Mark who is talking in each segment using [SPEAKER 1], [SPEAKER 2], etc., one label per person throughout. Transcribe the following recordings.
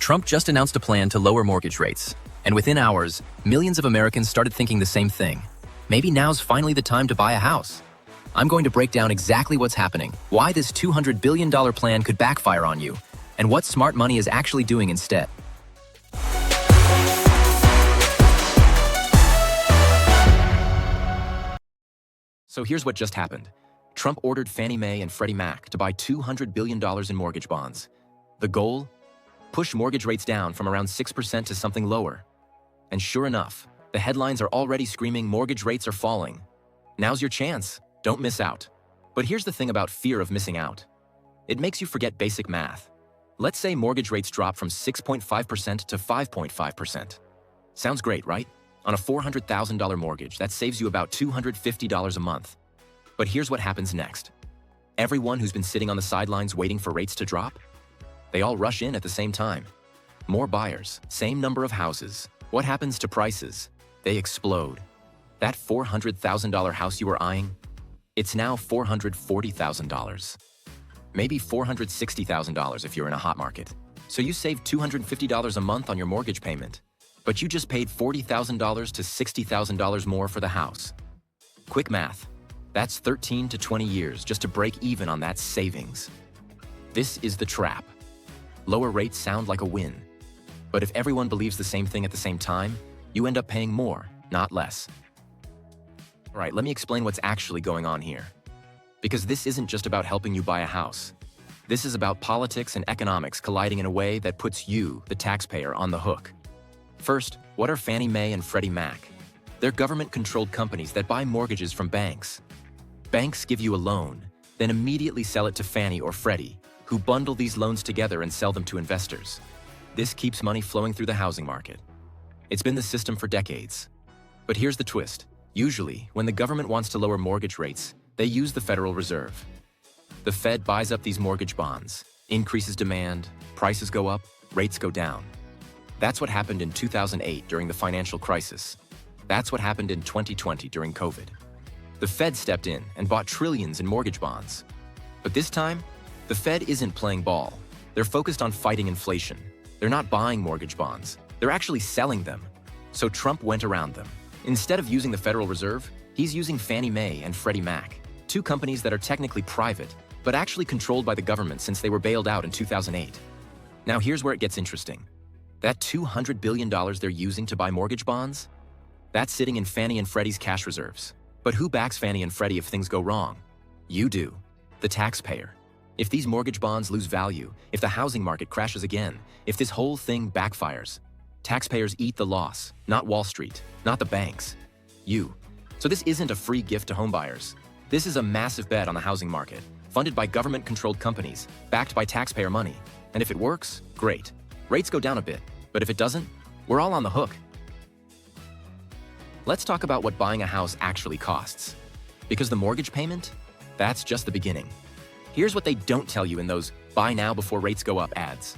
[SPEAKER 1] Trump just announced a plan to lower mortgage rates, and within hours, millions of Americans started thinking the same thing. Maybe now's finally the time to buy a house. I'm going to break down exactly what's happening, why this $200 billion plan could backfire on you, and what smart money is actually doing instead. So here's what just happened. Trump ordered Fannie Mae and Freddie Mac to buy $200 billion in mortgage bonds. The goal? Push mortgage rates down from around 6% to something lower. And sure enough, the headlines are already screaming mortgage rates are falling. Now's your chance. Don't miss out. But here's the thing about fear of missing out. It makes you forget basic math. Let's say mortgage rates drop from 6.5% to 5.5%. Sounds great, right? On a $400,000 mortgage, that saves you about $250 a month. But here's what happens next. Everyone who's been sitting on the sidelines waiting for rates to drop, they all rush in at the same time. More buyers, same number of houses. What happens to prices? They explode. That $400,000 house you were eyeing, it's now $440,000. Maybe $460,000 if you're in a hot market. So you saved $250 a month on your mortgage payment, but you just paid $40,000 to $60,000 more for the house. Quick math. That's 13 to 20 years just to break even on that savings. This is the trap. Lower rates sound like a win. But if everyone believes the same thing at the same time, you end up paying more, not less. All right, let me explain what's actually going on here. Because this isn't just about helping you buy a house. This is about politics and economics colliding in a way that puts you, the taxpayer, on the hook. First, what are Fannie Mae and Freddie Mac? They're government-controlled companies that buy mortgages from banks. Banks give you a loan, then immediately sell it to Fannie or Freddie, who bundle these loans together and sell them to investors. This keeps money flowing through the housing market. It's been the system for decades. But here's the twist. Usually, when the government wants to lower mortgage rates, they use the Federal Reserve. The Fed buys up these mortgage bonds, increases demand, prices go up, rates go down. That's what happened in 2008 during the financial crisis. That's what happened in 2020 during COVID. The Fed stepped in and bought trillions in mortgage bonds. But this time, the Fed isn't playing ball. They're focused on fighting inflation. They're not buying mortgage bonds. They're actually selling them. So Trump went around them. Instead of using the Federal Reserve, he's using Fannie Mae and Freddie Mac, two companies that are technically private, but actually controlled by the government since they were bailed out in 2008. Now here's where it gets interesting. That $200 billion they're using to buy mortgage bonds? That's sitting in Fannie and Freddie's cash reserves. But who backs Fannie and Freddie if things go wrong? You do, the taxpayer. If these mortgage bonds lose value, if the housing market crashes again, if this whole thing backfires, taxpayers eat the loss, not Wall Street, not the banks, you. So this isn't a free gift to homebuyers. This is a massive bet on the housing market, funded by government-controlled companies, backed by taxpayer money. And if it works, great. Rates go down a bit, but if it doesn't, we're all on the hook. Let's talk about what buying a house actually costs. Because the mortgage payment, that's just the beginning. Here's what they don't tell you in those buy now before rates go up ads.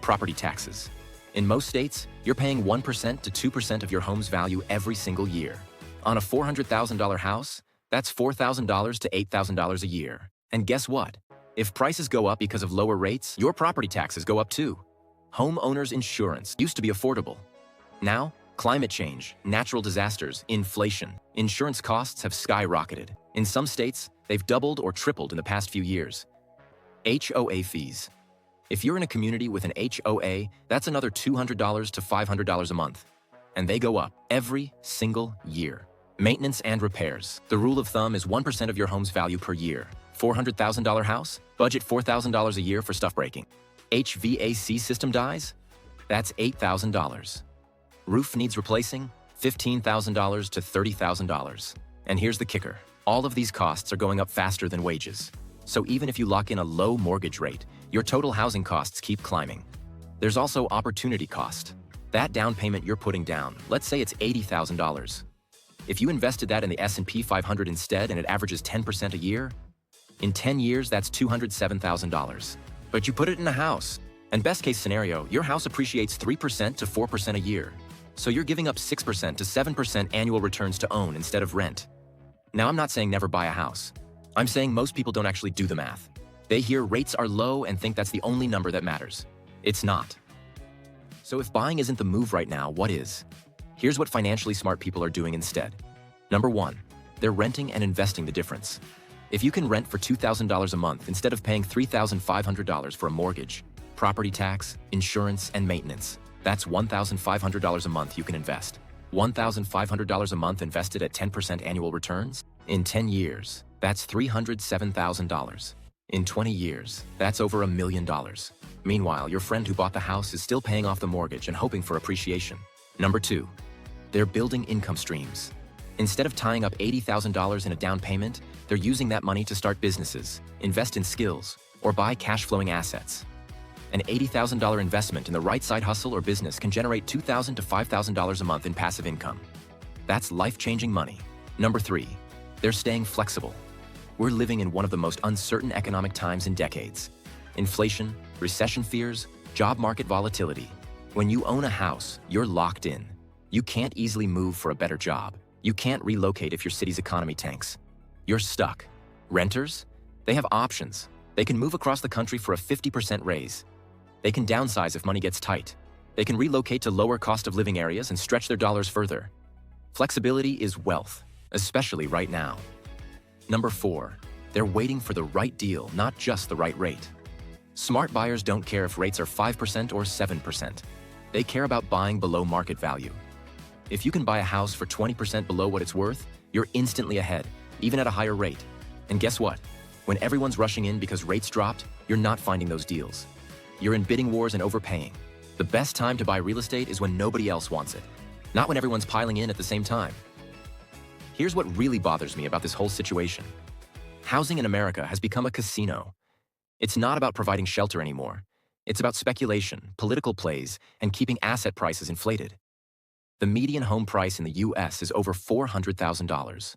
[SPEAKER 1] Property taxes. In most states, you're paying 1% to 2% of your home's value every single year. On a $400,000 house, that's $4,000 to $8,000 a year. And guess what? If prices go up because of lower rates, your property taxes go up too. Homeowners insurance used to be affordable. Now, climate change, natural disasters, inflation, insurance costs have skyrocketed. In some states, they've doubled or tripled in the past few years. HOA fees. If you're in a community with an HOA, that's another $200 to $500 a month. And they go up every single year. Maintenance and repairs. The rule of thumb is 1% of your home's value per year. $400,000 house? Budget $4,000 a year for stuff breaking. HVAC system dies? That's $8,000. Roof needs replacing? $15,000 to $30,000. And here's the kicker. All of these costs are going up faster than wages. So even if you lock in a low mortgage rate, your total housing costs keep climbing. There's also opportunity cost. That down payment you're putting down, let's say it's $80,000. If you invested that in the S&P 500 instead and it averages 10% a year, in 10 years that's $207,000. But you put it in a house, and best case scenario, your house appreciates 3% to 4% a year. So you're giving up 6% to 7% annual returns to own instead of rent. Now, I'm not saying never buy a house. I'm saying most people don't actually do the math. They hear rates are low and think that's the only number that matters. It's not. So if buying isn't the move right now, what is? Here's what financially smart people are doing instead. Number 1, they're renting and investing the difference. If you can rent for $2,000 a month instead of paying $3,500 for a mortgage, property tax, insurance, and maintenance, that's $1,500 a month you can invest. $1,500 a month invested at 10% annual returns? In 10 years, that's $307,000. In 20 years, that's over $1 million. Meanwhile, your friend who bought the house is still paying off the mortgage and hoping for appreciation. Number 2, they're building income streams. Instead of tying up $80,000 in a down payment, they're using that money to start businesses, invest in skills, or buy cash-flowing assets. An $80,000 investment in the right side hustle or business can generate $2,000 to $5,000 a month in passive income. That's life-changing money. Number 3, they're staying flexible. We're living in one of the most uncertain economic times in decades. Inflation, recession fears, job market volatility. When you own a house, you're locked in. You can't easily move for a better job. You can't relocate if your city's economy tanks. You're stuck. Renters? They have options. They can move across the country for a 50% raise. They can downsize if money gets tight. They can relocate to lower cost of living areas and stretch their dollars further. Flexibility is wealth, especially right now. Number 4, they're waiting for the right deal, not just the right rate. Smart buyers don't care if rates are 5% or 7%. They care about buying below market value. If you can buy a house for 20% below what it's worth, you're instantly ahead, even at a higher rate. And guess what? When everyone's rushing in because rates dropped, you're not finding those deals. You're in bidding wars and overpaying. The best time to buy real estate is when nobody else wants it, not when everyone's piling in at the same time. Here's what really bothers me about this whole situation. Housing in America has become a casino. It's not about providing shelter anymore. It's about speculation, political plays, and keeping asset prices inflated. The median home price in the US is over $400,000.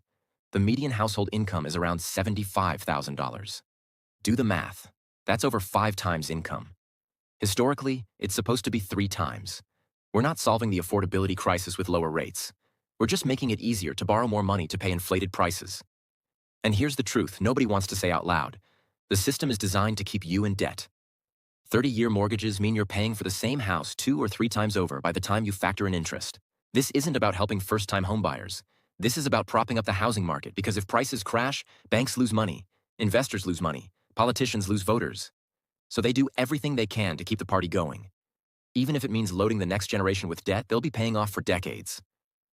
[SPEAKER 1] The median household income is around $75,000. Do the math. That's over 5 times income. Historically, it's supposed to be 3 times. We're not solving the affordability crisis with lower rates. We're just making it easier to borrow more money to pay inflated prices. And here's the truth nobody wants to say out loud. The system is designed to keep you in debt. 30-year mortgages mean you're paying for the same house 2 or 3 times over by the time you factor in interest. This isn't about helping first-time homebuyers. This is about propping up the housing market because if prices crash, banks lose money, investors lose money, politicians lose voters. So they do everything they can to keep the party going. Even if it means loading the next generation with debt they'll be paying off for decades.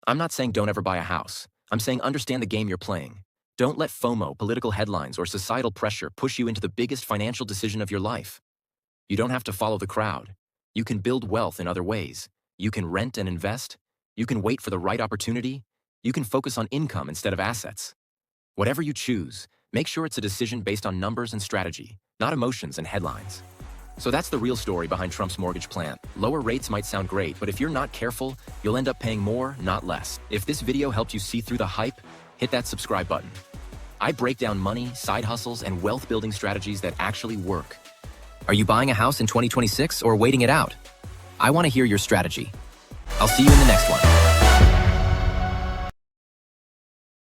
[SPEAKER 1] I'm not saying don't ever buy a house. I'm saying understand the game you're playing. Don't let FOMO, political headlines, or societal pressure push you into the biggest financial decision of your life. You don't have to follow the crowd. You can build wealth in other ways. You can rent and invest. You can wait for the right opportunity. You can focus on income instead of assets. Whatever you choose, make sure it's a decision based on numbers and strategy, not emotions and headlines. So that's the real story behind Trump's mortgage plan. Lower rates might sound great, but if you're not careful, you'll end up paying more, not less. If this video helped you see through the hype, hit that subscribe button. I break down money, side hustles, and wealth-building strategies that actually work. Are you buying a house in 2026 or waiting it out? I want to hear your strategy. I'll see you in the next one.